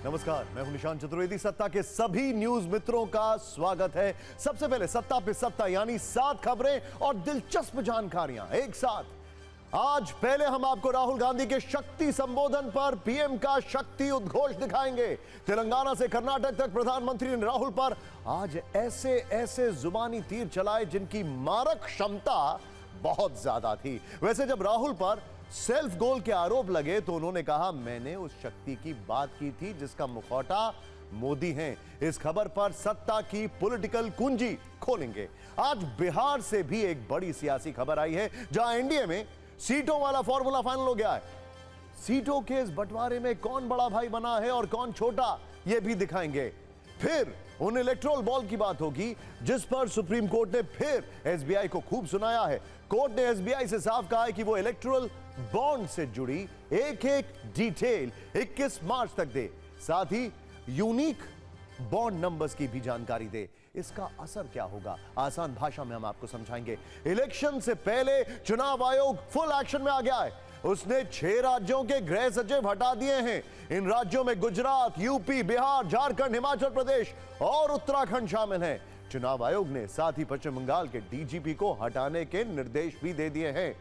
नमस्कार, मैं हूं निशांत चतुर्वेदी। सत्ता के सभी न्यूज मित्रों का स्वागत है। सबसे पहले सत्ता पे सत्ता, यानी 7 खबरें और दिलचस्प जानकारियां एक साथ। आज पहले हम आपको राहुल गांधी के शक्ति संबोधन पर पीएम का शक्ति उद्घोष दिखाएंगे। तेलंगाना से कर्नाटक तक प्रधानमंत्री ने राहुल पर आज ऐसे ऐसे जुबानी तीर चलाए जिनकी मारक क्षमता बहुत ज्यादा थी। वैसे जब राहुल पर सेल्फ गोल के आरोप लगे तो उन्होंने कहा, मैंने उस शक्ति की बात की थी जिसका मुखौटा मोदी हैं। इस खबर पर सत्ता की पॉलिटिकल कुंजी खोलेंगे। आज बिहार से भी एक बड़ी सियासी खबर आई है, जहां एनडीए में सीटों वाला फॉर्मूला फाइनल हो गया है। सीटों के इस बंटवारे में कौन बड़ा भाई बना है और कौन छोटा, यह भी दिखाएंगे। फिर उन इलेक्ट्रोल बॉल की बात होगी जिस पर सुप्रीम कोर्ट ने फिर एसबीआई को खूब सुनाया है। कोर्ट ने एसबीआई से साफ कहा है कि वो इलेक्ट्रोल बॉन्ड से जुड़ी एक एक डिटेल 21 मार्च तक दे, साथ ही यूनिक बॉन्ड नंबर्स की भी जानकारी दे। इसका असर क्या होगा, आसान भाषा में हम आपको समझाएंगे। इलेक्शन से पहले चुनाव आयोग फुल एक्शन में आ गया है। उसने 6 राज्यों के गृह सचिव हटा दिए हैं। इन राज्यों में गुजरात, यूपी, बिहार, झारखंड, हिमाचल प्रदेश और उत्तराखंड शामिल हैं। चुनाव आयोग ने साथ ही पश्चिम बंगाल के डीजीपी को हटाने के निर्देश भी दे दिए हैं।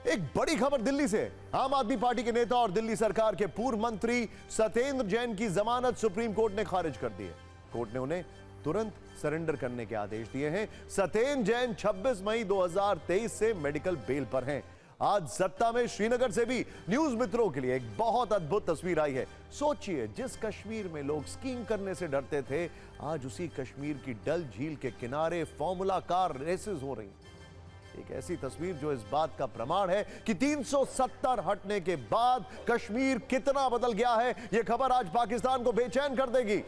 एक बड़ी खबर दिल्ली से। आम आदमी पार्टी के नेता और दिल्ली सरकार के पूर्व मंत्री सत्येंद्र जैन की जमानत सुप्रीम कोर्ट ने खारिज कर दी है। कोर्ट ने उन्हें तुरंत सरेंडर करने के आदेश दिए हैं। सत्येंद्र जैन 26 मई 2023 से मेडिकल बेल पर हैं। आज सत्ता में श्रीनगर से भी न्यूज मित्रों के लिए एक बहुत अद्भुत तस्वीर आई है। सोचिए, जिस कश्मीर में लोग स्कीइंग करने से डरते थे, आज उसी कश्मीर की डल झील के किनारे फॉर्मूला कार रेसेस हो रही। एक ऐसी तस्वीर जो इस बात का प्रमाण है कि 370 हटने के बाद कश्मीर कितना बदल गया है। यह खबर आज पाकिस्तान को बेचैन कर देगी।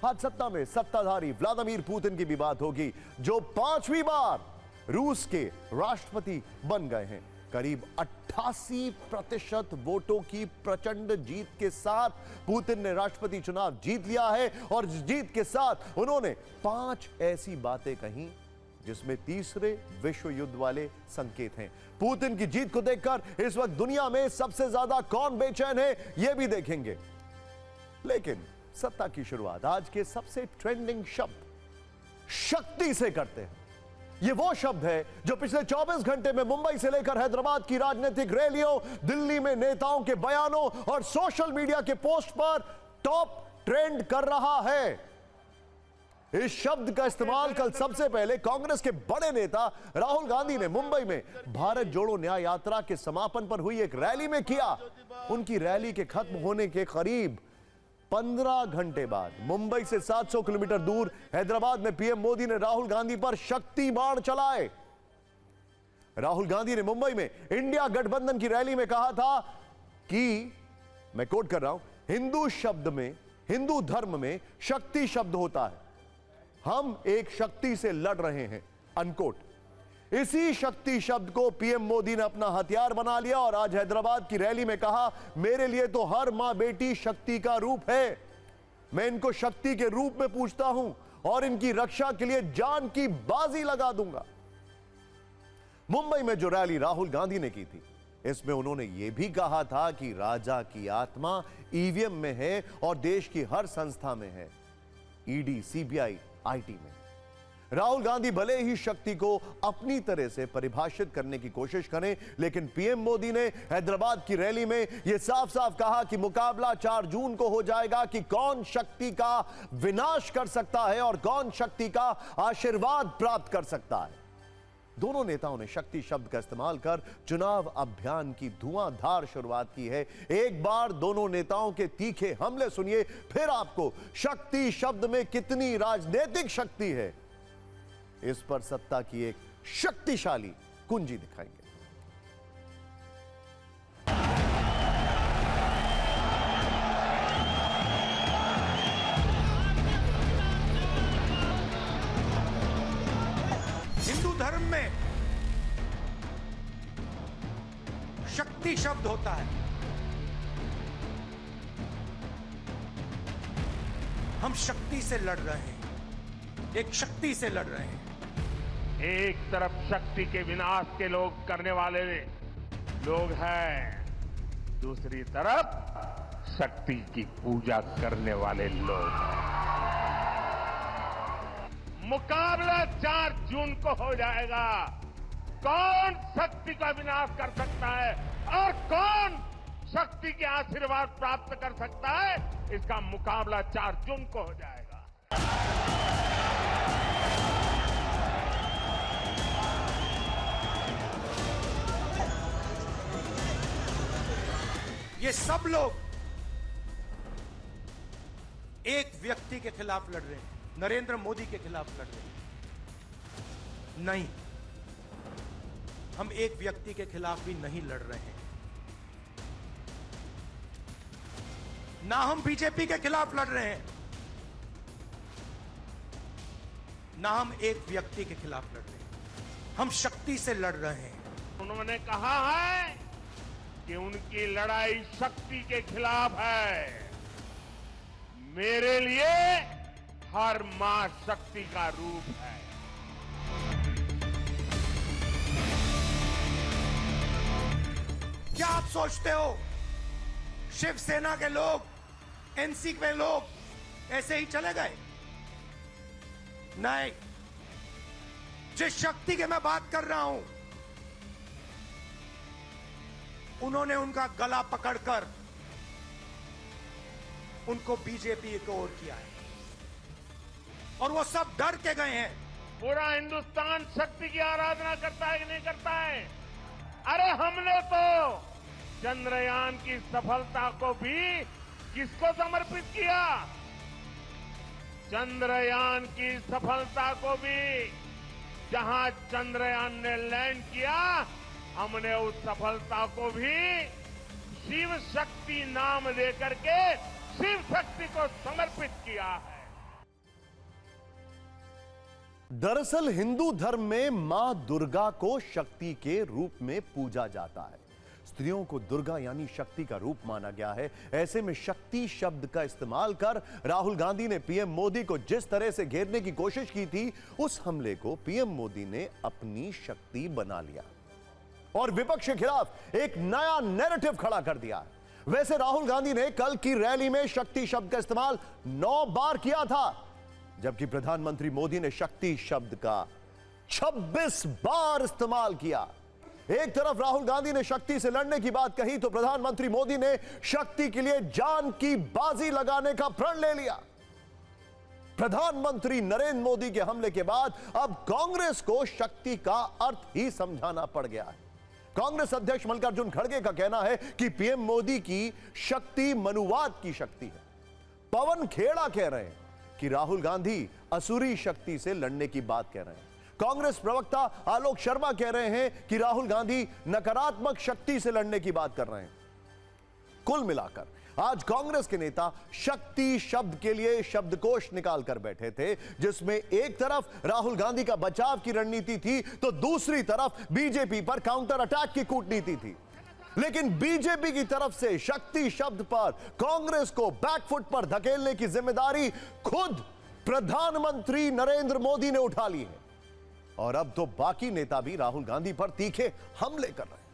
आज सत्ता में सत्ताधारी व्लादिमीर पुतिन की भी बात होगी, जो 5वीं बार रूस के राष्ट्रपति बन गए हैं। करीब 88% वोटों की प्रचंड जीत के साथ पुतिन ने राष्ट्रपति चुनाव जीत लिया है और इस जीत के साथ उन्होंने 5 ऐसी बातें कही जिसमें तीसरे विश्व युद्ध वाले संकेत हैं। पुतिन की जीत को देखकर इस वक्त दुनिया में सबसे ज्यादा कौन बेचैन है, यह भी देखेंगे। लेकिन सत्ता की शुरुआत आज के सबसे ट्रेंडिंग शब्द शक्ति से करते हैं। यह वो शब्द है जो पिछले 24 घंटे में मुंबई से लेकर हैदराबाद की राजनीतिक रैलियों, दिल्ली में नेताओं के बयानों और सोशल मीडिया के पोस्ट पर टॉप ट्रेंड कर रहा है। इस शब्द का इस्तेमाल कल सबसे पहले कांग्रेस के बड़े नेता राहुल गांधी ने मुंबई में भारत जोड़ो न्याय यात्रा के समापन पर हुई एक रैली में किया। उनकी रैली के खत्म होने के करीब 15 घंटे बाद मुंबई से 700 किलोमीटर दूर हैदराबाद में पीएम मोदी ने राहुल गांधी पर शक्ति बाण चलाए। राहुल गांधी ने मुंबई में इंडिया गठबंधन की रैली में कहा था कि, मैं कोट कर रहा हूं, हिंदू धर्म में शक्ति शब्द होता है, हम एक शक्ति से लड़ रहे हैं, अनकोट। इसी शक्ति शब्द को पीएम मोदी ने अपना हथियार बना लिया और आज हैदराबाद की रैली में कहा, मेरे लिए तो हर मां बेटी शक्ति का रूप है। मैं इनको शक्ति के रूप में पूछता हूं और इनकी रक्षा के लिए जान की बाजी लगा दूंगा। मुंबई में जो रैली राहुल गांधी ने की थी, इसमें उन्होंने यह भी कहा था कि राजा की आत्मा ईवीएम में है और देश की हर संस्था में है, ईडी, सीबीआई, आईटी में। राहुल गांधी भले ही शक्ति को अपनी तरह से परिभाषित करने की कोशिश करें, लेकिन पीएम मोदी ने हैदराबाद की रैली में यह साफ साफ कहा कि मुकाबला 4 जून को हो जाएगा कि कौन शक्ति का विनाश कर सकता है और कौन शक्ति का आशीर्वाद प्राप्त कर सकता है। दोनों नेताओं ने शक्ति शब्द का इस्तेमाल कर चुनाव अभियान की धुआंधार शुरुआत की है। एक बार दोनों नेताओं के तीखे हमले सुनिए, फिर आपको शक्ति शब्द में कितनी राजनीतिक शक्ति है, इस पर सत्ता की एक शक्तिशाली कुंजी दिखाएंगे। हिंदू धर्म में शक्ति शब्द होता है। हम शक्ति से लड़ रहे हैं, एक शक्ति से लड़ रहे हैं। एक तरफ शक्ति के विनाश के करने वाले लोग हैं, दूसरी तरफ शक्ति की पूजा करने वाले लोग हैं। मुकाबला 4 जून को हो जाएगा। कौन शक्ति का विनाश कर सकता है और कौन शक्ति के आशीर्वाद प्राप्त कर सकता है, इसका मुकाबला 4 जून को हो जाएगा। ये सब लोग एक व्यक्ति के खिलाफ लड़ रहे हैं, नरेंद्र मोदी के खिलाफ लड़ रहे हैं। नहीं, हम एक व्यक्ति के खिलाफ भी नहीं लड़ रहे हैं। ना हम बीजेपी के खिलाफ लड़ रहे हैं, ना हम एक व्यक्ति के खिलाफ लड़ रहे हैं। हम शक्ति से लड़ रहे हैं। उन्होंने कहा है कि उनकी लड़ाई शक्ति के खिलाफ है। मेरे लिए हर मां शक्ति का रूप है। क्या आप सोचते हो शिवसेना के लोग, एनसी के लोग ऐसे ही चले गए? नहीं, जिस शक्ति की मैं बात कर रहा हूं, उन्होंने उनका गला पकड़कर उनको बीजेपी की ओर किया है और वो सब डर के गए हैं। पूरा हिंदुस्तान शक्ति की आराधना करता है कि नहीं करता है? अरे हमने तो चंद्रयान की सफलता को भी किसको समर्पित किया? चंद्रयान की सफलता को भी जहां चंद्रयान ने लैंड किया, हमने उस सफलता को भी शिव शक्ति नाम देकर के शिव शक्ति को समर्पित किया है। दरअसल हिंदू धर्म में मां दुर्गा को शक्ति के रूप में पूजा जाता है। स्त्रियों को दुर्गा यानी शक्ति का रूप माना गया है। ऐसे में शक्ति शब्द का इस्तेमाल कर राहुल गांधी ने पीएम मोदी को जिस तरह से घेरने की कोशिश की थी, उस हमले को पीएम मोदी ने अपनी शक्ति बना लिया और विपक्ष के खिलाफ एक नया नैरेटिव खड़ा कर दिया है। वैसे राहुल गांधी ने कल की रैली में शक्ति शब्द का इस्तेमाल 9 बार किया था, जबकि प्रधानमंत्री मोदी ने शक्ति शब्द का 26 बार इस्तेमाल किया। एक तरफ राहुल गांधी ने शक्ति से लड़ने की बात कही तो प्रधानमंत्री मोदी ने शक्ति के लिए जान की बाजी लगाने का प्रण ले लिया। प्रधानमंत्री नरेंद्र मोदी के हमले के बाद अब कांग्रेस को शक्ति का अर्थ ही समझाना पड़ गया है। कांग्रेस अध्यक्ष मल्लिकार्जुन खड़गे का कहना है कि पीएम मोदी की शक्ति मनुवाद की शक्ति है। पवन खेड़ा कह रहे हैं कि राहुल गांधी असुरी शक्ति से लड़ने की बात कह रहे हैं। कांग्रेस प्रवक्ता आलोक शर्मा कह रहे हैं कि राहुल गांधी नकारात्मक शक्ति से लड़ने की बात कर रहे हैं। कुल मिलाकर आज कांग्रेस के नेता शक्ति शब्द के लिए शब्दकोश निकाल कर बैठे थे, जिसमें एक तरफ राहुल गांधी का बचाव की रणनीति थी तो दूसरी तरफ बीजेपी पर काउंटर अटैक की कूटनीति थी। लेकिन बीजेपी की तरफ से शक्ति शब्द पर कांग्रेस को बैकफुट पर धकेलने की जिम्मेदारी खुद प्रधानमंत्री नरेंद्र मोदी ने उठा ली है और अब तो बाकी नेता भी राहुल गांधी पर तीखे हमले कर रहे हैं।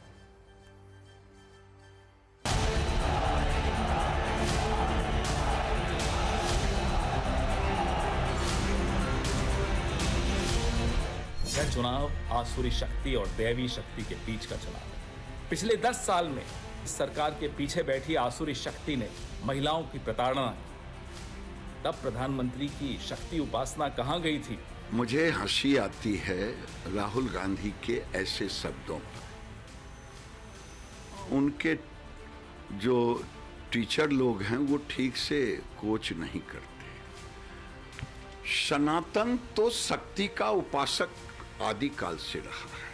यह चुनाव आसुरी शक्ति और दैवी शक्ति के बीच का चुनाव है। पिछले 10 साल में इस सरकार के पीछे बैठी आसुरी शक्ति ने महिलाओं की प्रताड़ना की। तब प्रधानमंत्री की शक्ति उपासना कहां गई थी? मुझे हंसी आती है राहुल गांधी के ऐसे शब्दों पर। उनके जो टीचर लोग हैं वो ठीक से कोच नहीं करते। सनातन तो शक्ति का उपासक आदिकाल से रहा है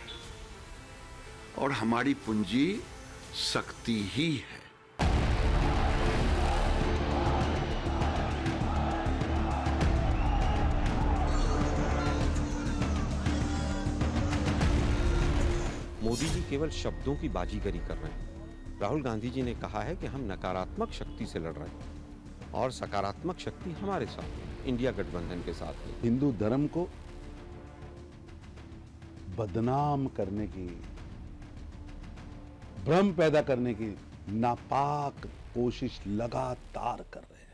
और हमारी पूंजी शक्ति ही है। मोदी जी केवल शब्दों की बाजीगरी कर रहे हैं। राहुल गांधी जी ने कहा है कि हम नकारात्मक शक्ति से लड़ रहे हैं और सकारात्मक शक्ति हमारे साथ है, इंडिया गठबंधन के साथ है। हिंदू धर्म को बदनाम करने की, भ्रम पैदा करने की नापाक कोशिश लगातार कर रहे हैं।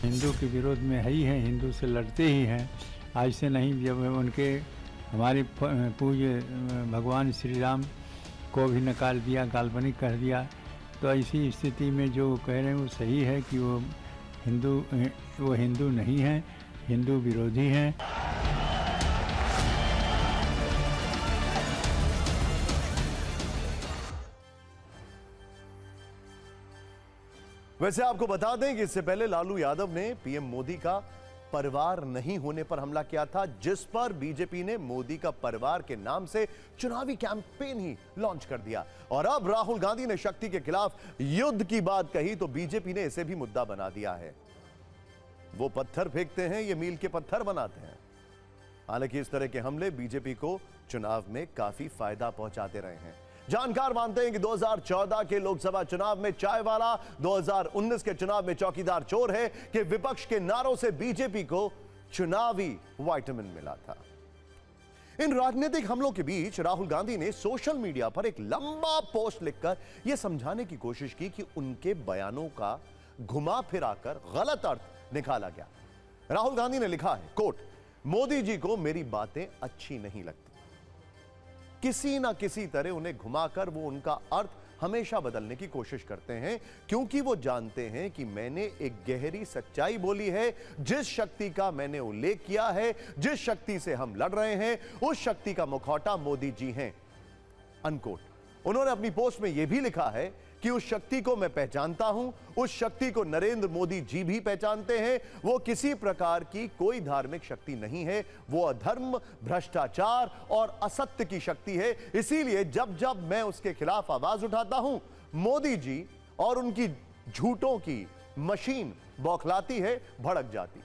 हिंदू के विरोध में है ही हैं, हिंदू से लड़ते ही हैं। आज से नहीं, जब उनके हमारे पूज्य भगवान श्री राम को भी नकार दिया, काल्पनिक कह दिया, तो ऐसी स्थिति में जो कह रहे हैं वो सही है कि वो हिंदू नहीं हैं, हिंदू विरोधी हैं। वैसे आपको बता दें कि इससे पहले लालू यादव ने पीएम मोदी का परिवार नहीं होने पर हमला किया था, जिस पर बीजेपी ने मोदी का परिवार के नाम से चुनावी कैंपेन ही लॉन्च कर दिया। और अब राहुल गांधी ने शक्ति के खिलाफ युद्ध की बात कही तो बीजेपी ने इसे भी मुद्दा बना दिया है। वो पत्थर फेंकते हैं, ये मील के पत्थर बनाते हैं। हालांकि इस तरह के हमले बीजेपी को चुनाव में काफी फायदा पहुंचाते रहे हैं। जानकार मानते हैं कि 2014 के लोकसभा चुनाव में चाय वाला, 2019 के चुनाव में चौकीदार चोर है कि विपक्ष के नारों से बीजेपी को चुनावी विटामिन मिला था। इन राजनीतिक हमलों के बीच राहुल गांधी ने सोशल मीडिया पर एक लंबा पोस्ट लिखकर यह समझाने की कोशिश की कि उनके बयानों का घुमा फिराकर गलत अर्थ निकाला गया। राहुल गांधी ने लिखा है, कोट, मोदी जी को मेरी बातें अच्छी नहीं लगती, किसी ना किसी तरह उन्हें घुमाकर वो उनका अर्थ हमेशा बदलने की कोशिश करते हैं, क्योंकि वो जानते हैं कि मैंने एक गहरी सच्चाई बोली है। जिस शक्ति का मैंने उल्लेख किया है, जिस शक्ति से हम लड़ रहे हैं, उस शक्ति का मुखौटा मोदी जी हैं, अनकोट। उन्होंने अपनी पोस्ट में यह भी लिखा है कि उस शक्ति को मैं पहचानता हूं, उस शक्ति को नरेंद्र मोदी जी भी पहचानते हैं। वो किसी प्रकार की कोई धार्मिक शक्ति नहीं है, वो अधर्म, भ्रष्टाचार और असत्य की शक्ति है। इसीलिए जब जब मैं उसके खिलाफ आवाज उठाता हूं, मोदी जी और उनकी झूठों की मशीन बौखलाती है, भड़क जाती।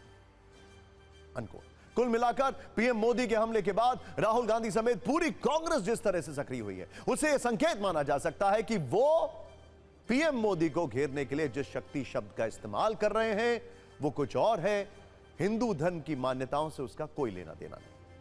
अनकोट। कुल मिलाकर पीएम मोदी के हमले के बाद राहुल गांधी समेत पूरी कांग्रेस जिस तरह से सक्रिय हुई है, उसे यह संकेत माना जा सकता है कि वो पीएम मोदी को घेरने के लिए जिस शक्ति शब्द का इस्तेमाल कर रहे हैं वो कुछ और है। हिंदू धर्म की मान्यताओं से उसका कोई लेना देना नहीं।